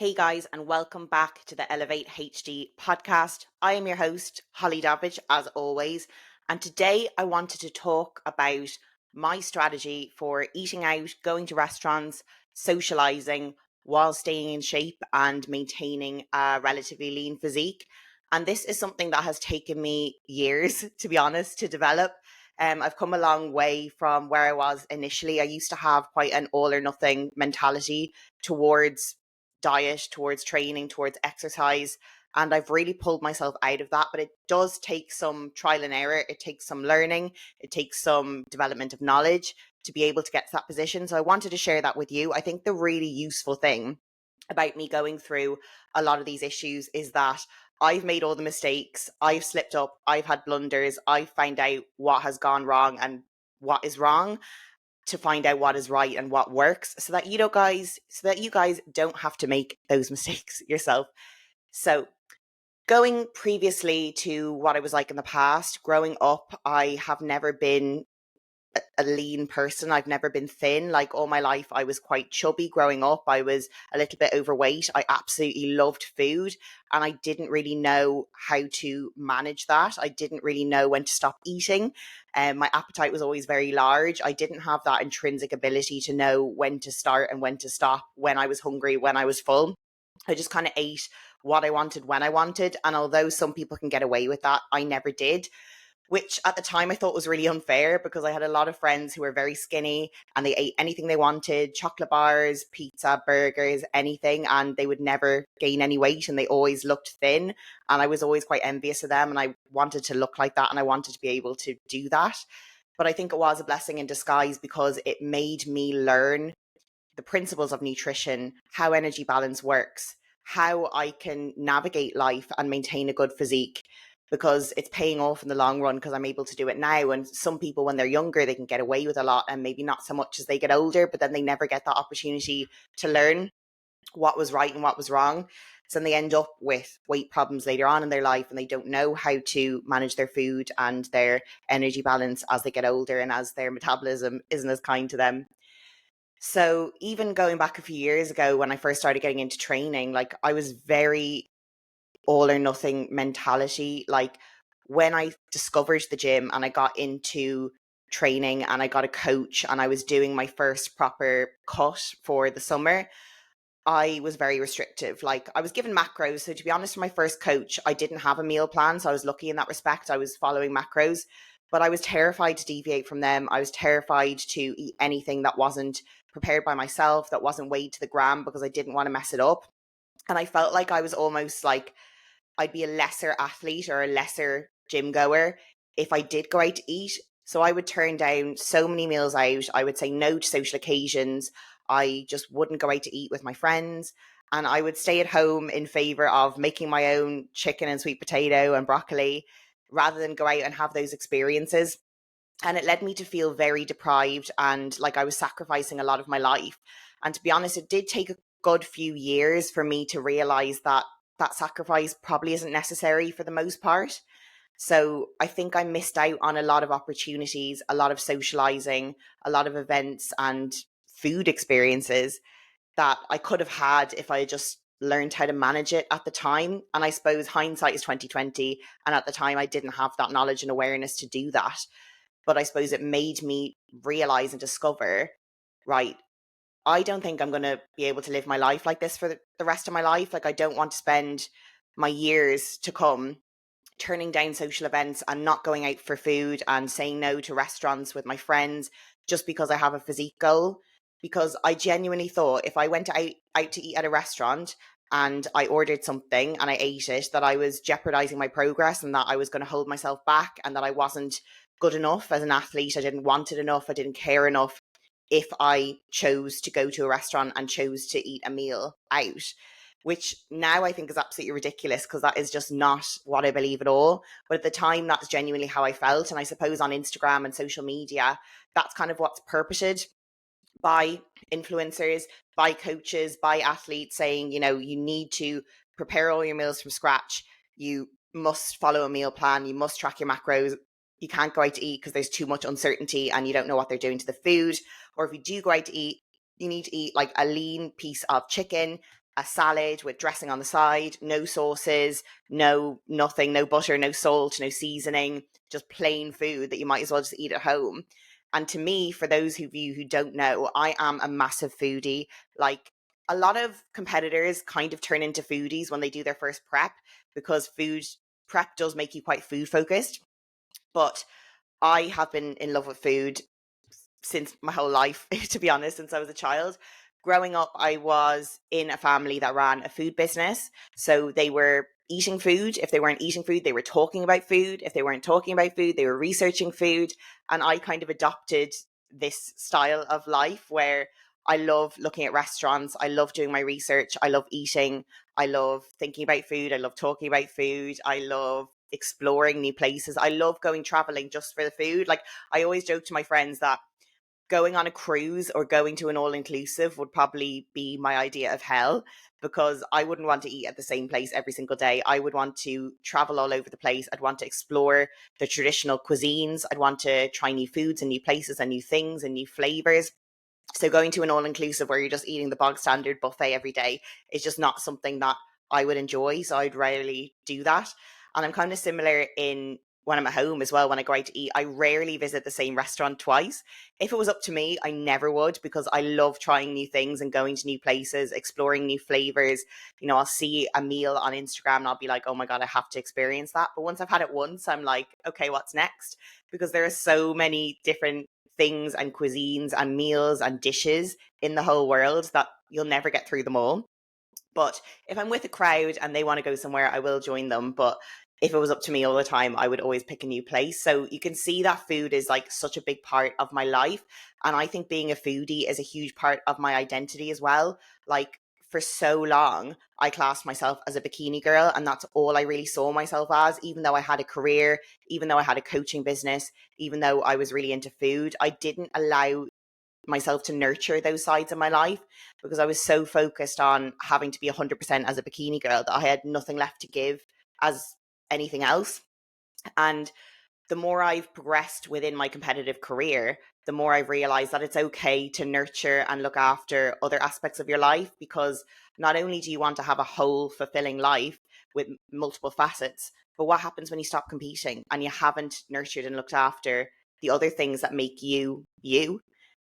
Hey guys, and welcome back to the Elevate HD podcast. I am your host, Holly Davidge, as always. And today I wanted to talk about my strategy for eating out, going to restaurants, socializing while staying in shape and maintaining a relatively lean physique. And this is something that has taken me years, to be honest, to develop. I've come a long way from where I was initially. I used to have quite an all or nothing mentality towards diet, towards training, towards exercise. And I've really pulled myself out of that. But it does take some trial and error. It takes some learning. It takes some development of knowledge to be able to get to that position. So I wanted to share that with you. I think the really useful thing about me going through a lot of these issues is that I've made all the mistakes. I've slipped up. I've had blunders. I've found out what has gone wrong and what is wrong to find out what is right and what works so that you guys don't have to make those mistakes yourself. So going previously to what I was like in the past, growing up, I have never been a lean person. I've never been thin. Like all my life, I was quite chubby growing up. I was a little bit overweight. I absolutely loved food and I didn't really know how to manage that. I didn't really know when to stop eating. My appetite was always very large. I didn't have that intrinsic ability to know when to start and when to stop, when I was hungry, when I was full. I just kind of ate what I wanted when I wanted. And although some people can get away with that, I never did, which at the time I thought was really unfair because I had a lot of friends who were very skinny and they ate anything they wanted, chocolate bars, pizza, burgers, anything, and they would never gain any weight and they always looked thin. And I was always quite envious of them and I wanted to look like that and I wanted to be able to do that. But I think it was a blessing in disguise because it made me learn the principles of nutrition, how energy balance works, how I can navigate life and maintain a good physique, because it's paying off in the long run because I'm able to do it now. And some people, when they're younger, they can get away with a lot and maybe not so much as they get older, but then they never get that opportunity to learn what was right and what was wrong. So then they end up with weight problems later on in their life and they don't know how to manage their food and their energy balance as they get older and as their metabolism isn't as kind to them. So even going back a few years ago when I first started getting into training, like I was very all or nothing mentality. Like when I discovered the gym and I got into training and I got a coach and I was doing my first proper cut for the summer, I was very restrictive. Like I was given macros. So to be honest, for my first coach, I didn't have a meal plan. So I was lucky in that respect. I was following macros, but I was terrified to deviate from them. I was terrified to eat anything that wasn't prepared by myself, that wasn't weighed to the gram because I didn't want to mess it up. And I felt like I was almost like I'd be a lesser athlete or a lesser gym goer if I did go out to eat. So I would turn down so many meals out. I would say no to social occasions. I just wouldn't go out to eat with my friends. And I would stay at home in favor of making my own chicken and sweet potato and broccoli rather than go out and have those experiences. And it led me to feel very deprived and like I was sacrificing a lot of my life. And to be honest, it did take a good few years for me to realize that that sacrifice probably isn't necessary for the most part. So I think I missed out on a lot of opportunities, a lot of socializing, a lot of events and food experiences that I could have had if I had just learned how to manage it at the time. And I suppose hindsight is 2020. And at the time I didn't have that knowledge and awareness to do that. But I suppose it made me realize and discover, right, I don't think I'm going to be able to live my life like this for the rest of my life. Like, I don't want to spend my years to come turning down social events and not going out for food and saying no to restaurants with my friends just because I have a physique goal. Because I genuinely thought if I went out to eat at a restaurant and I ordered something and I ate it, that I was jeopardizing my progress and that I was going to hold myself back and that I wasn't good enough as an athlete. I didn't want it enough. I didn't care enough if I chose to go to a restaurant and chose to eat a meal out, which now I think is absolutely ridiculous because that is just not what I believe at all. But at the time, that's genuinely how I felt. And I suppose on Instagram and social media, that's kind of what's perpetrated by influencers, by coaches, by athletes saying, you know, you need to prepare all your meals from scratch. You must follow a meal plan. You must track your macros. You can't go out to eat because there's too much uncertainty and you don't know what they're doing to the food. Or if you do go out to eat, you need to eat like a lean piece of chicken a salad with dressing on the side, no sauces, no nothing, no butter, no salt, no seasoning, just plain food that you might as well just eat at home. And to me, for those of you who don't know, I am a massive foodie. Like, a lot of competitors kind of turn into foodies when they do their first prep, because food prep does make you quite food focused. But I have been in love with food since my whole life, to be honest, since I was a child. Growing up, I was in a family that ran a food business. So they were eating food. If they weren't eating food, they were talking about food. If they weren't talking about food, they were researching food. And I kind of adopted this style of life where I love looking at restaurants. I love doing my research. I love eating. I love thinking about food. I love talking about food. I love exploring new places. I love going traveling just for the food. Like, I always joke to my friends that going on a cruise or going to an all-inclusive would probably be my idea of hell, because I wouldn't want to eat at the same place every single day. I would want to travel all over the place. I'd want to explore the traditional cuisines. I'd want to try new foods and new places and new things and new flavors. So going to an all-inclusive where you're just eating the bog standard buffet every day is just not something that I would enjoy. So I'd rarely do that. And I'm kind of similar in when I'm at home as well. When I go out to eat, I rarely visit the same restaurant twice. If it was up to me, I never would, because I love trying new things and going to new places, exploring new flavors. You know, I'll see a meal on Instagram and I'll be like, oh my God, I have to experience that. But once I've had it once, I'm like, okay, what's next? Because there are so many different things and cuisines and meals and dishes in the whole world that you'll never get through them all. But if I'm with a crowd and they want to go somewhere, I will join them. But if it was up to me all the time, I would always pick a new place. So you can see that food is like such a big part of my life. And I think being a foodie is a huge part of my identity as well. Like, for so long, I classed myself as a bikini girl, and that's all I really saw myself as, even though I had a career, even though I had a coaching business, even though I was really into food. I didn't allow myself to nurture those sides of my life, because I was so focused on having to be 100% as a bikini girl that I had nothing left to give as anything else. And the more I've progressed within my competitive career, the more I've realized that it's okay to nurture and look after other aspects of your life, because not only do you want to have a whole fulfilling life with multiple facets, but what happens when you stop competing and you haven't nurtured and looked after the other things that make you you?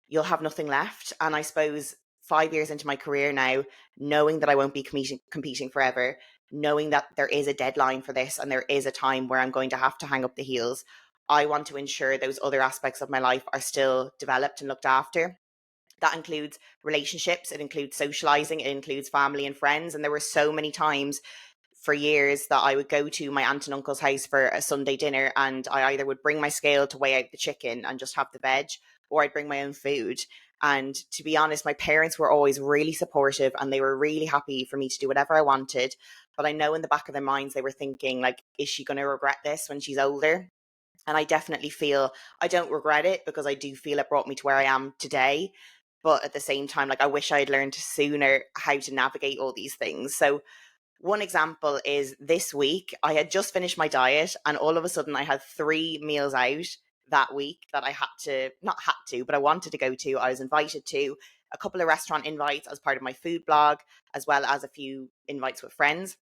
You'll have nothing left. And I suppose 5 years into my career now, knowing that I won't be competing forever, knowing that there is a deadline for this and there is a time where I'm going to have to hang up the heels, I want to ensure those other aspects of my life are still developed and looked after. That includes relationships, it includes socializing, it includes family and friends. And there were so many times for years that I would go to my aunt and uncle's house for a Sunday dinner, and I either would bring my scale to weigh out the chicken and just have the veg, or I'd bring my own food. And to be honest, my parents were always really supportive and they were really happy for me to do whatever I wanted. But I know in the back of their minds, they were thinking, like, is she going to regret this when she's older? And I definitely feel I don't regret it, because I do feel it brought me to where I am today. But at the same time, like, I wish I had learned sooner how to navigate all these things. So one example is this week, I had just finished my diet and all of a sudden I had 3 meals out that week that I had to, not had to, but I wanted to go to. I was invited to a couple of restaurant invites as part of my food blog, as well as a few invites with friends.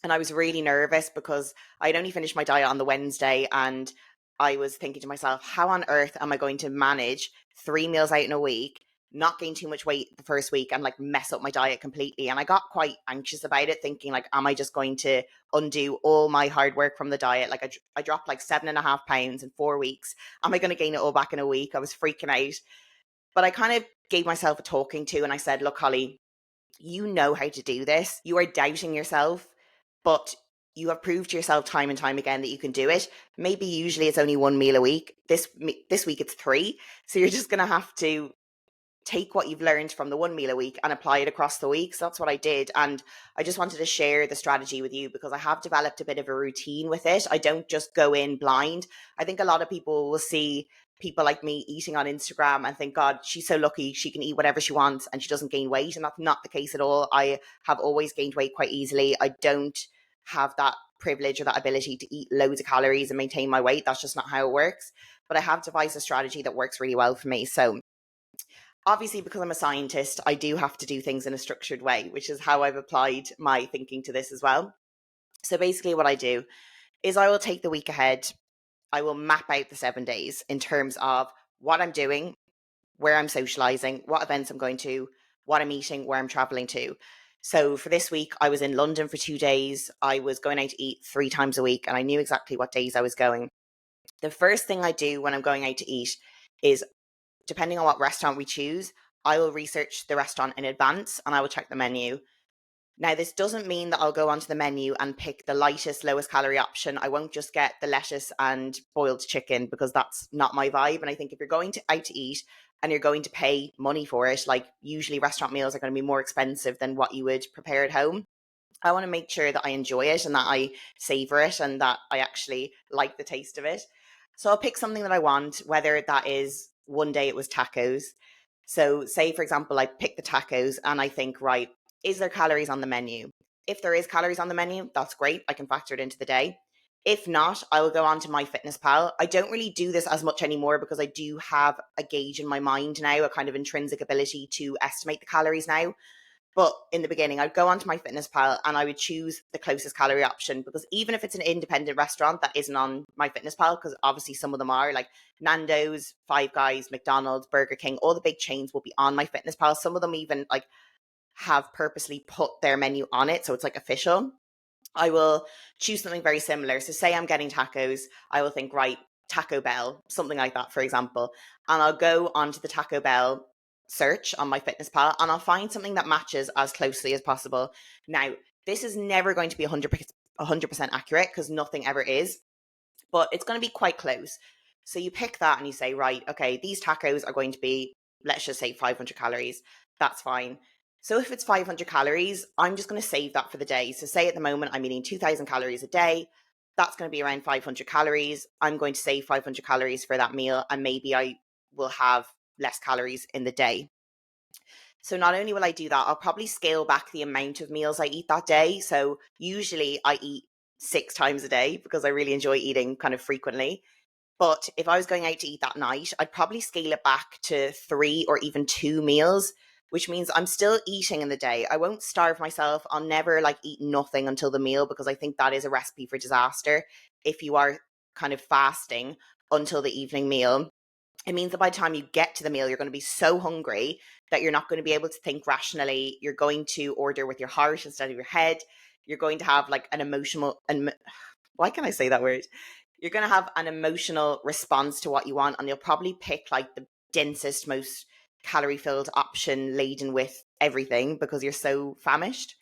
And I was really nervous because I'd only finished my diet on the Wednesday, and I was thinking to myself, how on earth am I going to manage 3 meals out in a week, not gain too much weight the first week and like mess up my diet completely? And I got quite anxious about it, thinking like, am I just going to undo all my hard work from the diet? Like I dropped like 7.5 pounds in 4 weeks. Am I going to gain it all back in a week? I was freaking out. But I kind of gave myself a talking to and I said, look, Holly, you know how to do this. You are doubting yourself, but you have proved to yourself time and time again that you can do it. Maybe usually it's only 1 meal a week. This week it's 3. So you're just going to have to take what you've learned from the 1 meal a week and apply it across the week. So that's what I did. And I just wanted to share the strategy with you because I have developed a bit of a routine with it. I don't just go in blind. I think a lot of people will see people like me eating on Instagram and think, God, she's so lucky, she can eat whatever she wants and she doesn't gain weight. And that's not the case at all. I have always gained weight quite easily. I don't have that privilege or that ability to eat loads of calories and maintain my weight. That's just not how it works. But I have devised a strategy that works really well for me. So Obviously, because I'm a scientist, I do have to do things in a structured way, which is how I've applied my thinking to this as well. So basically, what I do is I will take the week ahead, I will map out the 7 days in terms of what I'm doing, where I'm socializing, what events I'm going to, what I'm eating, where I'm traveling to. So for this week, I was in London for 2 days. I was going out to eat 3 times a week, and I knew exactly what days I was going. The first thing I do when I'm going out to eat is, depending on what restaurant we choose, I will research the restaurant in advance and I will check the menu. Now, this doesn't mean that I'll go onto the menu and pick the lightest, lowest calorie option. I won't just get the lettuce and boiled chicken, because that's not my vibe. And I think if you're going to out to eat and you're going to pay money for it, like usually restaurant meals are going to be more expensive than what you would prepare at home. I want to make sure that I enjoy it and that I savor it and that I actually like the taste of it. So I'll pick something that I want, whether that is, one day it was tacos. So say, for example, I pick the tacos and I think, right, is there calories on the menu? If there is calories on the menu, that's great. I can factor it into the day. If not, I will go on to MyFitnessPal. I don't really do this as much anymore because I do have a gauge in my mind now, a kind of intrinsic ability to estimate the calories now. But in the beginning, I'd go onto MyFitnessPal and I would choose the closest calorie option, because even if it's an independent restaurant that isn't on MyFitnessPal, because obviously some of them are, like Nando's, Five Guys, McDonald's, Burger King, all the big chains will be on MyFitnessPal. Some of them even like have purposely put their menu on it, so it's like official. I will choose something very similar. So say I'm getting tacos, I will think, right, Taco Bell, something like that, for example. And I'll go onto the Taco Bell search on MyFitnessPal and I'll find something that matches as closely as possible. Now, this is never going to be 100% accurate, because nothing ever is, but it's going to be quite close. So you pick that and you say, right, okay, these tacos are going to be, let's just say 500 calories. That's fine. So if it's 500 calories, I'm just going to save that for the day. So say at the moment I'm eating 2,000 calories a day. That's going to be around 500 calories. I'm going to save 500 calories for that meal, and maybe I will have less calories in the day. So not only will I do that, I'll probably scale back the amount of meals I eat that day. So usually I eat 6 times a day because I really enjoy eating kind of frequently. But if I was going out to eat that night, I'd probably scale it back to 3 or even 2 meals, which means I'm still eating in the day. I won't starve myself. I'll never like eat nothing until the meal, because I think that is a recipe for disaster. If you are kind of fasting until the evening meal, it means that by the time you get to the meal, you're going to be so hungry that you're not going to be able to think rationally. You're going to order with your heart instead of your head. You're going to have like an emotional, and why can I say that word? You're going to have an emotional response to what you want, and you'll probably pick like the densest, most calorie filled option laden with everything because you're so famished.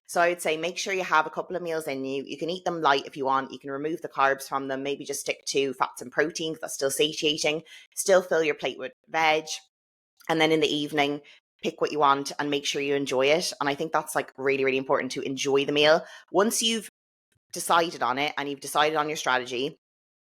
So I would say make sure you have a couple of meals in you. You can eat them light if you want. You can remove the carbs from them. Maybe just stick to fats and proteins. That's still satiating. Still fill your plate with veg. And then in the evening, pick what you want and make sure you enjoy it. And I think that's like really, really important, to enjoy the meal. Once you've decided on it and you've decided on your strategy,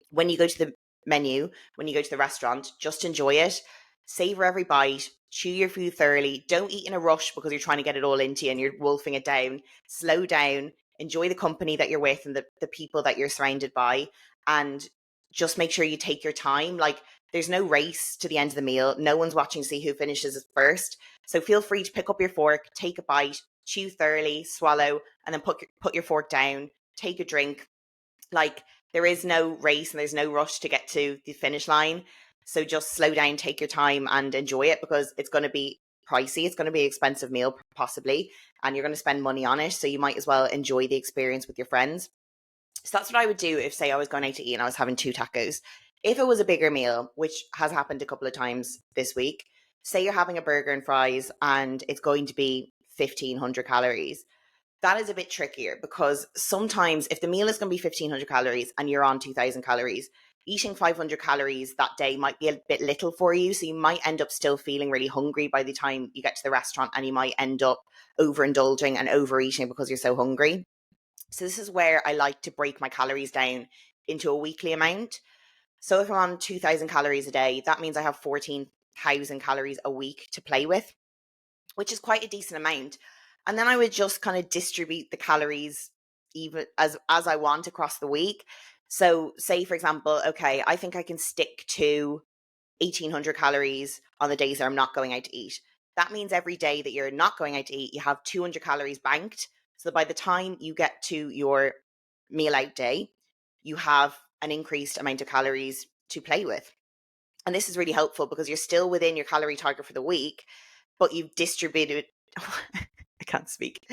when you go to the menu, when you go to the restaurant, just enjoy it. Savor every bite. Chew your food thoroughly. Don't eat in a rush because you're trying to get it all into you and you're wolfing it down. Slow down. Enjoy the company that you're with and the people that you're surrounded by. And just make sure you take your time. Like, there's no race to the end of the meal. No one's watching to see who finishes it first. So feel free to pick up your fork, take a bite, chew thoroughly, swallow, and then put your fork down, take a drink. Like, there is no race and there's no rush to get to the finish line. So just slow down, take your time and enjoy it, because it's going to be pricey. It's going to be an expensive meal possibly, and you're going to spend money on it. So you might as well enjoy the experience with your friends. So that's what I would do if, say, I was going out to eat and I was having 2 tacos. If it was a bigger meal, which has happened a couple of times this week, say you're having a burger and fries and it's going to be 1,500 calories, that is a bit trickier, because sometimes if the meal is going to be 1,500 calories and you're on 2,000 calories, eating 500 calories that day might be a bit little for you. So you might end up still feeling really hungry by the time you get to the restaurant, and you might end up overindulging and overeating because you're so hungry. So this is where I like to break my calories down into a weekly amount. So if I'm on 2,000 calories a day, that means I have 14,000 calories a week to play with, which is quite a decent amount. And then I would just kind of distribute the calories even as I want across the week. So say, for example, okay, I think I can stick to 1,800 calories on the days that I'm not going out to eat. That means every day that you're not going out to eat, you have 200 calories banked. So by the time you get to your meal out day, you have an increased amount of calories to play with. And this is really helpful because you're still within your calorie target for the week, but you've distributed, I can't speak,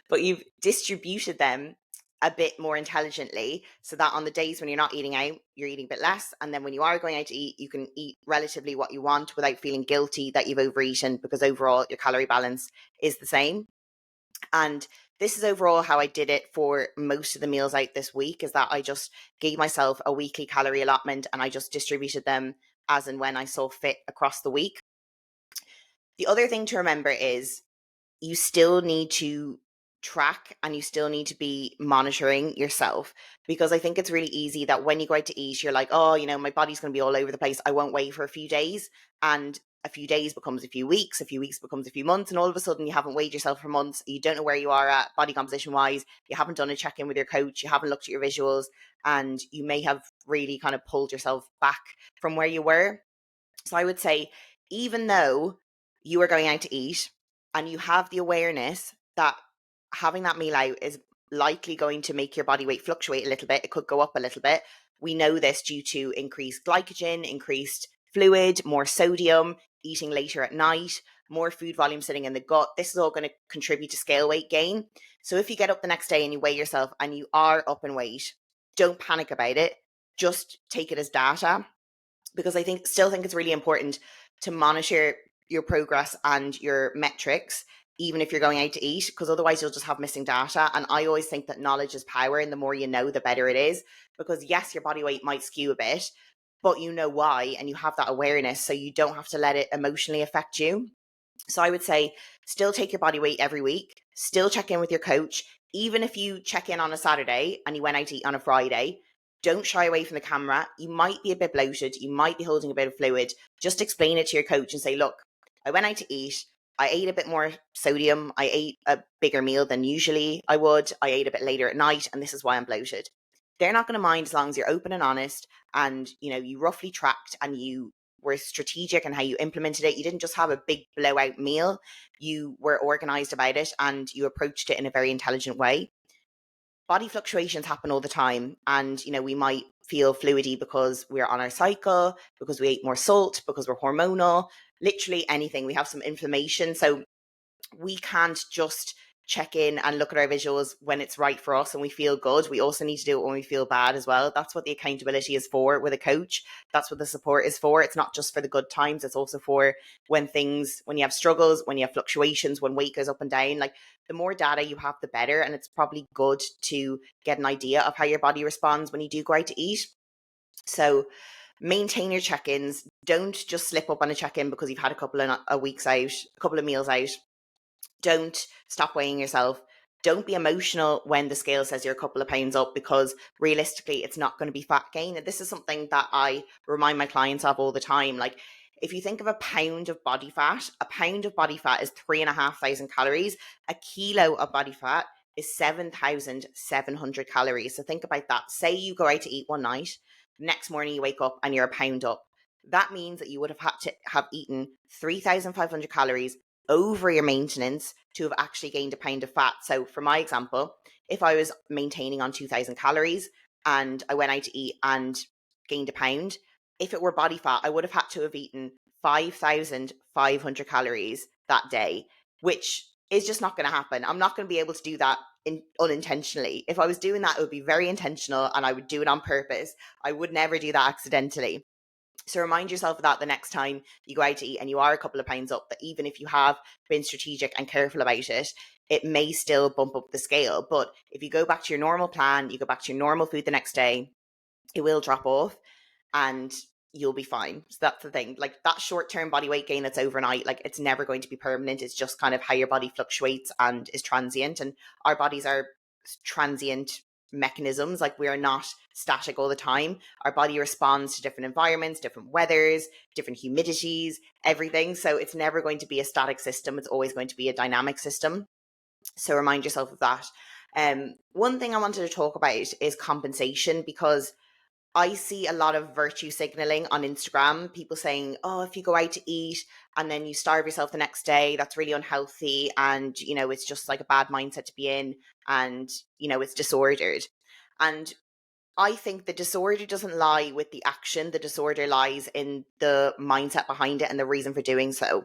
but you've distributed them a bit more intelligently so that on the days when you're not eating out, you're eating a bit less. And then when you are going out to eat, you can eat relatively what you want without feeling guilty that you've overeaten, because overall your calorie balance is the same. And this is overall how I did it for most of the meals out this week, is that I just gave myself a weekly calorie allotment and I just distributed them as and when I saw fit across the week. The other thing to remember is you still need to track and you still need to be monitoring yourself, because I think it's really easy that when you go out to eat, you're like, oh, my body's going to be all over the place. I won't weigh for a few days. And a few days becomes a few weeks becomes a few months. And all of a sudden you haven't weighed yourself for months. You don't know where you are at body composition wise. You haven't done a check-in with your coach. You haven't looked at your visuals, and you may have really kind of pulled yourself back from where you were. So I would say, even though you are going out to eat and you have the awareness that having that meal out is likely going to make your body weight fluctuate a little bit, it could go up a little bit. We know this due to increased glycogen, increased fluid, more sodium, eating later at night, more food volume sitting in the gut. This is all going to contribute to scale weight gain. So if you get up the next day and you weigh yourself and you are up in weight, don't panic about it. Just take it as data, because I still think it's really important to monitor your progress and your metrics, even if you're going out to eat, because otherwise you'll just have missing data. And I always think that knowledge is power, and the more you know, the better it is, because yes, your body weight might skew a bit, but you know why, and you have that awareness, so you don't have to let it emotionally affect you. So I would say still take your body weight every week, still check in with your coach. Even if you check in on a Saturday and you went out to eat on a Friday, don't shy away from the camera. You might be a bit bloated, you might be holding a bit of fluid. Just explain it to your coach and say, look, I went out to eat. I ate a bit more sodium. I ate a bigger meal than usually I would. I ate a bit later at night, and this is why I'm bloated. They're not going to mind as long as you're open and honest, and you roughly tracked and you were strategic in how you implemented it. You didn't just have a big blowout meal. You were organized about it and you approached it in a very intelligent way. Body fluctuations happen all the time, and we might feel fluidy because we're on our cycle, because we ate more salt, because we're hormonal, literally anything. We have some inflammation, so we can't just check in and look at our visuals when it's right for us and we feel good. We also need to do it when we feel bad as well. That's what the accountability is for with a coach. That's what the support is for. It's not just for the good times. It's also for when you have struggles, when you have fluctuations, when weight goes up and down. Like, the more data you have, the better. And it's probably good to get an idea of how your body responds when you do go out to eat. So maintain your check-ins. Don't just slip up on a check-in because you've had a couple of weeks out, a couple of meals out. Don't stop weighing yourself. Don't be emotional when the scale says you're a couple of pounds up, because realistically, it's not going to be fat gain. And this is something that I remind my clients of all the time. Like, if you think of a pound of body fat is 3,500 calories. A kilo of body fat is 7,700 calories. So think about that. Say you go out to eat one night, next morning you wake up and you're a pound up. That means that you would have had to have eaten 3,500 calories over your maintenance to have actually gained a pound of fat. So for my example, if I was maintaining on 2,000 calories and I went out to eat and gained a pound, if it were body fat, I would have had to have eaten 5,500 calories that day, which is just not going to happen. I'm not going to be able to do that unintentionally. If I was doing that, it would be very intentional and I would do it on purpose. I would never do that accidentally. So remind yourself of that the next time you go out to eat and you are a couple of pounds up, that even if you have been strategic and careful about it, it may still bump up the scale. But if you go back to your normal plan, you go back to your normal food the next day, it will drop off and you'll be fine. So that's the thing. Like, that short-term body weight gain that's overnight, like, it's never going to be permanent. It's just kind of how your body fluctuates and is transient. And our bodies are transient mechanisms. Like, we are not static all the time. Our body responds to different environments, different weathers, different humidities, everything. So it's never going to be a static system. It's always going to be a dynamic system. So remind yourself of that. One thing I wanted to talk about is compensation, because I see a lot of virtue signaling on Instagram, people saying, oh, if you go out to eat and then you starve yourself the next day, that's really unhealthy. And, it's just like a bad mindset to be in. And, it's disordered. And I think the disorder doesn't lie with the action. The disorder lies in the mindset behind it and the reason for doing so.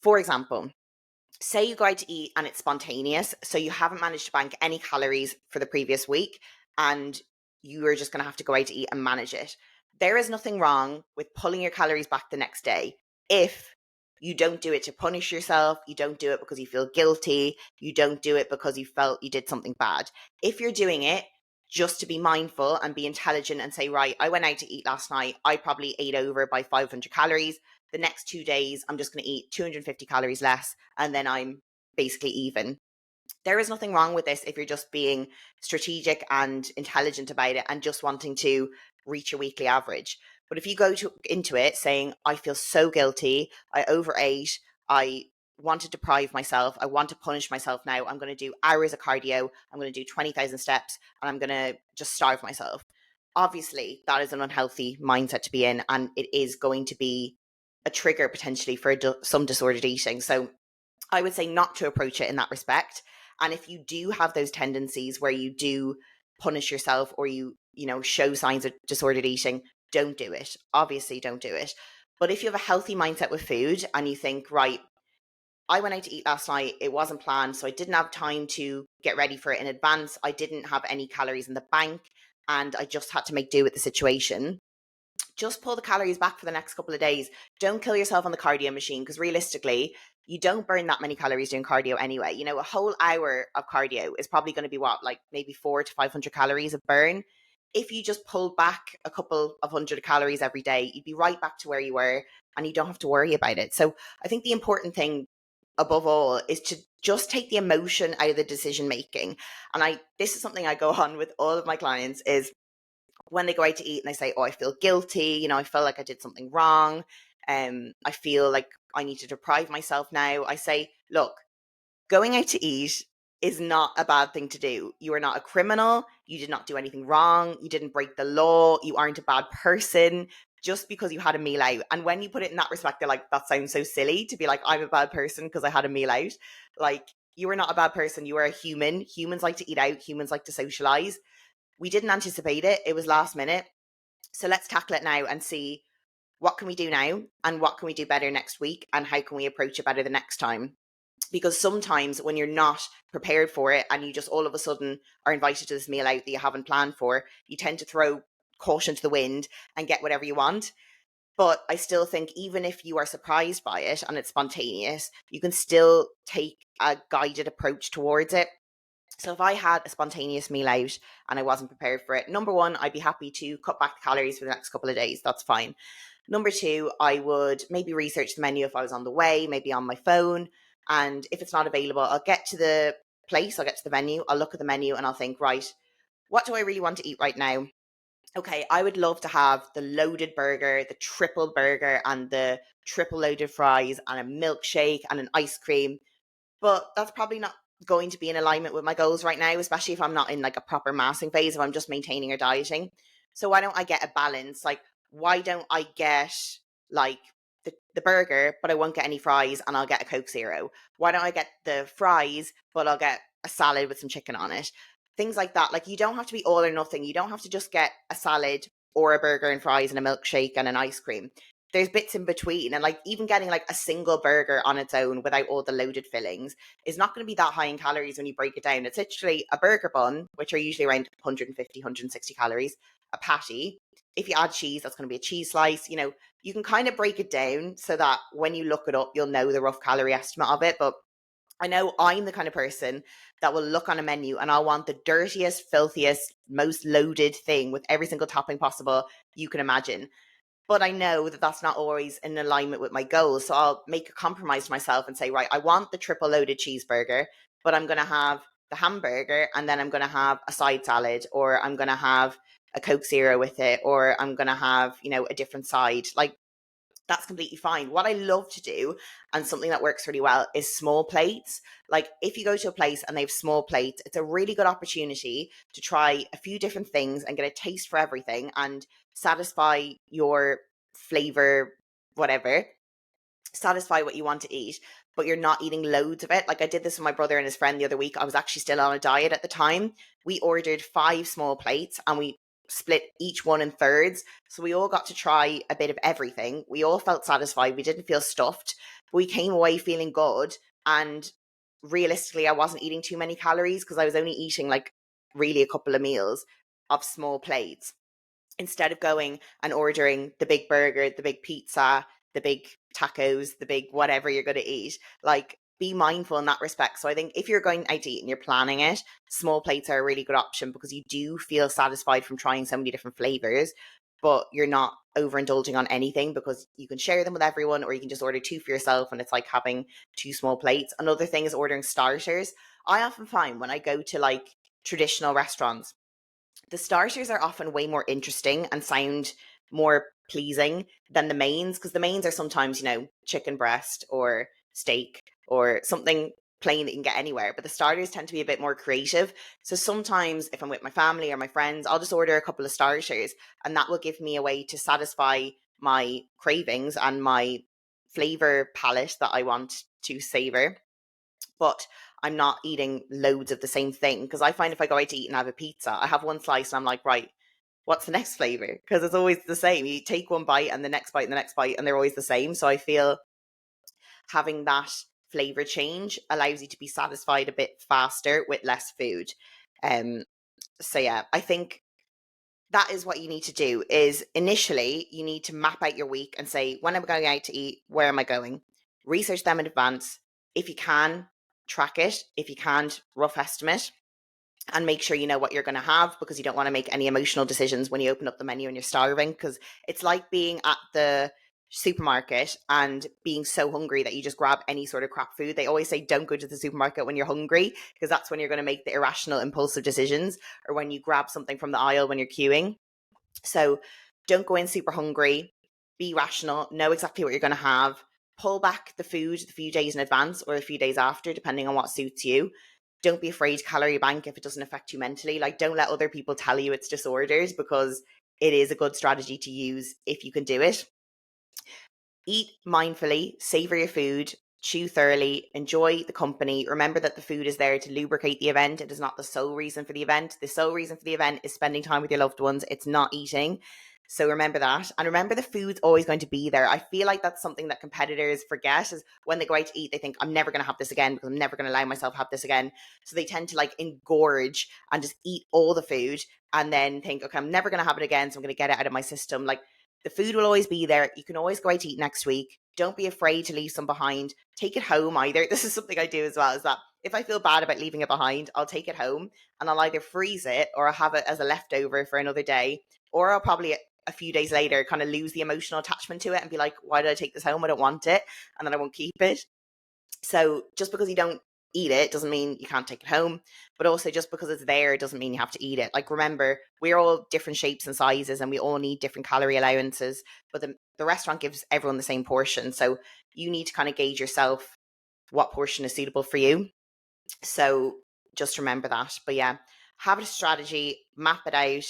For example, say you go out to eat and it's spontaneous, so you haven't managed to bank any calories for the previous week, and you are just going to have to go out to eat and manage it. There is nothing wrong with pulling your calories back the next day if you don't do it to punish yourself, you don't do it because you feel guilty, you don't do it because you felt you did something bad. If you're doing it just to be mindful and be intelligent and say, right, I went out to eat last night, I probably ate over by 500 calories. The next 2 days, I'm just going to eat 250 calories less, and then I'm basically even. There is nothing wrong with this if you're just being strategic and intelligent about it and just wanting to reach your weekly average. But if you go into it saying, I feel so guilty, I overate, I want to deprive myself, I want to punish myself now, I'm going to do hours of cardio, I'm going to do 20,000 steps, and I'm going to just starve myself. Obviously, that is an unhealthy mindset to be in, and it is going to be a trigger potentially for some disordered eating. So I would say not to approach it in that respect. And if you do have those tendencies where you do punish yourself or you show signs of disordered eating, don't do it. Obviously, don't do it. But if you have a healthy mindset with food and you think, right, I went out to eat last night, it wasn't planned, so I didn't have time to get ready for it in advance. I didn't have any calories in the bank and I just had to make do with the situation. Just pull the calories back for the next couple of days. Don't kill yourself on the cardio machine, because realistically, you don't burn that many calories doing cardio anyway. A whole hour of cardio is probably going to be like maybe 400 to 500 calories of burn. If you just pulled back a couple of hundred calories every day, you'd be right back to where you were and you don't have to worry about it. So I think the important thing above all is to just take the emotion out of the decision making. And this is something I go on with all of my clients is when they go out to eat and they say, oh, I feel guilty, I feel like I did something wrong. I feel like I need to deprive myself now. I say, look, going out to eat is not a bad thing to do. You are not a criminal. You did not do anything wrong. You didn't break the law. You aren't a bad person just because you had a meal out. And when you put it in that respect, they're like, that sounds so silly to be like, I'm a bad person because I had a meal out. Like, you are not a bad person. You are a human. Humans like to eat out. Humans like to socialize. We didn't anticipate it. It was last minute. So let's tackle it now and see what can we do now and what can we do better next week and how can we approach it better the next time. Because sometimes when you're not prepared for it and you just all of a sudden are invited to this meal out that you haven't planned for, you tend to throw caution to the wind and get whatever you want. But I still think even if you are surprised by it and it's spontaneous, you can still take a guided approach towards it. So if I had a spontaneous meal out and I wasn't prepared for it, number one, I'd be happy to cut back the calories for the next couple of days. That's fine. Number two, I would maybe research the menu if I was on the way, maybe on my phone. And if it's not available, I'll get to the place, I'll get to the menu, I'll look at the menu and I'll think, right, what do I really want to eat right now? Okay, I would love to have the loaded burger, the triple burger and the triple loaded fries and a milkshake and an ice cream. But that's probably not going to be in alignment with my goals right now, especially if I'm not in like a proper massing phase, if I'm just maintaining or dieting. So why don't I get a balance? Like, why don't I get like the burger, but I won't get any fries and I'll get a Coke Zero? Why don't I get the fries, but I'll get a salad with some chicken on it? Things like that. Like, you don't have to be all or nothing. You don't have to just get a salad or a burger and fries and a milkshake and an ice cream. There's bits in between, and like even getting like a single burger on its own without all the loaded fillings is not going to be that high in calories when you break it down. It's literally a burger bun, which are usually around 150 160 calories, a patty. If you add cheese, that's going to be a cheese slice. You can kind of break it down so that when you look it up, you'll know the rough calorie estimate of it. But I know I'm the kind of person that will look on a menu and I'll want the dirtiest, filthiest, most loaded thing with every single topping possible you can imagine. But I know that that's not always in alignment with my goals. So I'll make a compromise to myself and say, right, I want the triple loaded cheeseburger, but I'm going to have the hamburger and then I'm going to have a side salad, or I'm going to have a Coke Zero with it, or I'm going to have, a different side. Like, that's completely fine. What I love to do, and something that works really well, is small plates. Like if you go to a place and they have small plates, it's a really good opportunity to try a few different things and get a taste for everything and satisfy your flavor, whatever, satisfy what you want to eat, but you're not eating loads of it. Like I did this with my brother and his friend the other week. I was actually still on a diet at the time. We ordered 5 small plates and we split each one in thirds. So we all got to try a bit of everything. We all felt satisfied. We didn't feel stuffed, but we came away feeling good. And realistically, I wasn't eating too many calories because I was only eating like really a couple of meals of small plates, instead of going and ordering the big burger, the big pizza, the big tacos, the big whatever you're going to eat. Like, be mindful in that respect. So I think if you're going out to eat and you're planning it, small plates are a really good option because you do feel satisfied from trying so many different flavors, but you're not overindulging on anything because you can share them with everyone, or you can just order 2 for yourself and it's like having 2 small plates. Another thing is ordering starters. I often find when I go to like traditional restaurants, the starters are often way more interesting and sound more pleasing than the mains, because the mains are sometimes, chicken breast or steak or something plain that you can get anywhere, but the starters tend to be a bit more creative. So sometimes if I'm with my family or my friends, I'll just order a couple of starters, and that will give me a way to satisfy my cravings and my flavor palette that I want to savor, but I'm not eating loads of the same thing. Because I find if I go out to eat and have a pizza, I have one slice and I'm like, right, what's the next flavor? Because it's always the same. You take one bite and the next bite and the next bite, and they're always the same. So I feel having that flavor change allows you to be satisfied a bit faster with less food. So yeah, I think that is what you need to do. Is initially you need to map out your week and say, when am I going out to eat? Where am I going? Research them in advance. If you can, track it. If you can't, rough estimate, and make sure you know what you're going to have, because you don't want to make any emotional decisions when you open up the menu and you're starving. Because it's like being at the supermarket and being so hungry that you just grab any sort of crap food. They always say don't go to the supermarket when you're hungry, because that's when you're going to make the irrational impulsive decisions, or when you grab something from the aisle when you're queuing. So don't go in super hungry. Be rational, know exactly what you're going to have. Pull back the food the few days in advance or a few days after, depending on what suits you. Don't be afraid to calorie bank if it doesn't affect you mentally. Like, don't let other people tell you it's disorders, because it is a good strategy to use if you can do it. Eat mindfully, savor your food, chew thoroughly, enjoy the company. Remember that the food is there to lubricate the event. It is not the sole reason for the event. The sole reason for the event is spending time with your loved ones. It's not eating. So remember that. And remember, the food's always going to be there. I feel like that's something that competitors forget, is when they go out to eat, they think, I'm never going to have this again because I'm never going to allow myself to have this again. So they tend to like engorge and just eat all the food and then think, okay, I'm never going to have it again, so I'm going to get it out of my system. Like, the food will always be there. You can always go out to eat next week. Don't be afraid to leave some behind. Take it home either. This is something I do as well, is that if I feel bad about leaving it behind, I'll take it home and I'll either freeze it or I'll have it as a leftover for another day. Or I'll probably a few days later kind of lose the emotional attachment to it and be like, why did I take this home? I don't want it. And then I won't keep it. So just because you don't eat it doesn't mean you can't take it home, but also just because it's there doesn't mean you have to eat it. Like, remember, we're all different shapes and sizes and we all need different calorie allowances, but the restaurant gives everyone the same portion. So you need to kind of gauge yourself what portion is suitable for you. So just remember that. But yeah, have a strategy, map it out.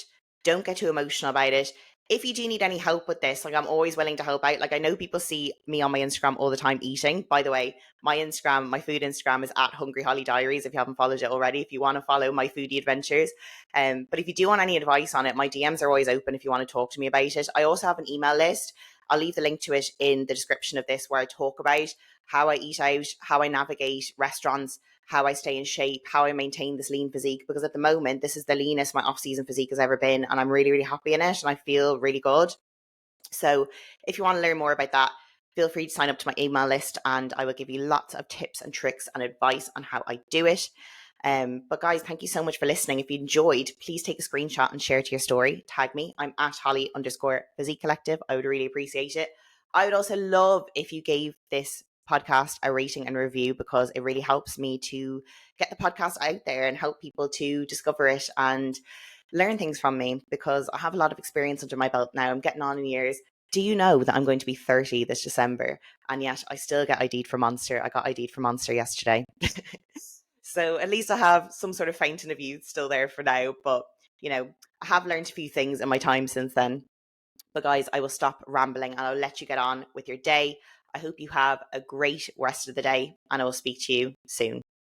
Don't get too emotional about it. If you do need any help with this, like, I'm always willing to help out. Like, I know people see me on my Instagram all the time eating. By the way, my food Instagram is at Hungry Holly Diaries, if you haven't followed it already, if you want to follow my foodie adventures. But if you do want any advice on it, my DMs are always open if you want to talk to me about it. I also have an email list. I'll leave the link to it in the description of this, where I talk about how I eat out, how I navigate restaurants, how I stay in shape, how I maintain this lean physique, because at the moment, this is the leanest my off-season physique has ever been, and I'm really, really happy in it, and I feel really good. So if you want to learn more about that, feel free to sign up to my email list, and I will give you lots of tips and tricks and advice on how I do it. But guys, thank you so much for listening. If you enjoyed, please take a screenshot and share it to your story. Tag me. I'm at Holly_Physique Collective. I would really appreciate it. I would also love if you gave this podcast a rating and review, because it really helps me to get the podcast out there and help people to discover it and learn things from me, because I have a lot of experience under my belt now. I'm getting on in years. Do you know that I'm going to be 30 this December? And yet I still get ID'd for Monster. I got ID'd for Monster yesterday. So at least I have some sort of fountain of youth still there for now. But, I have learned a few things in my time since then. But guys, I will stop rambling and I'll let you get on with your day. I hope you have a great rest of the day and I will speak to you soon.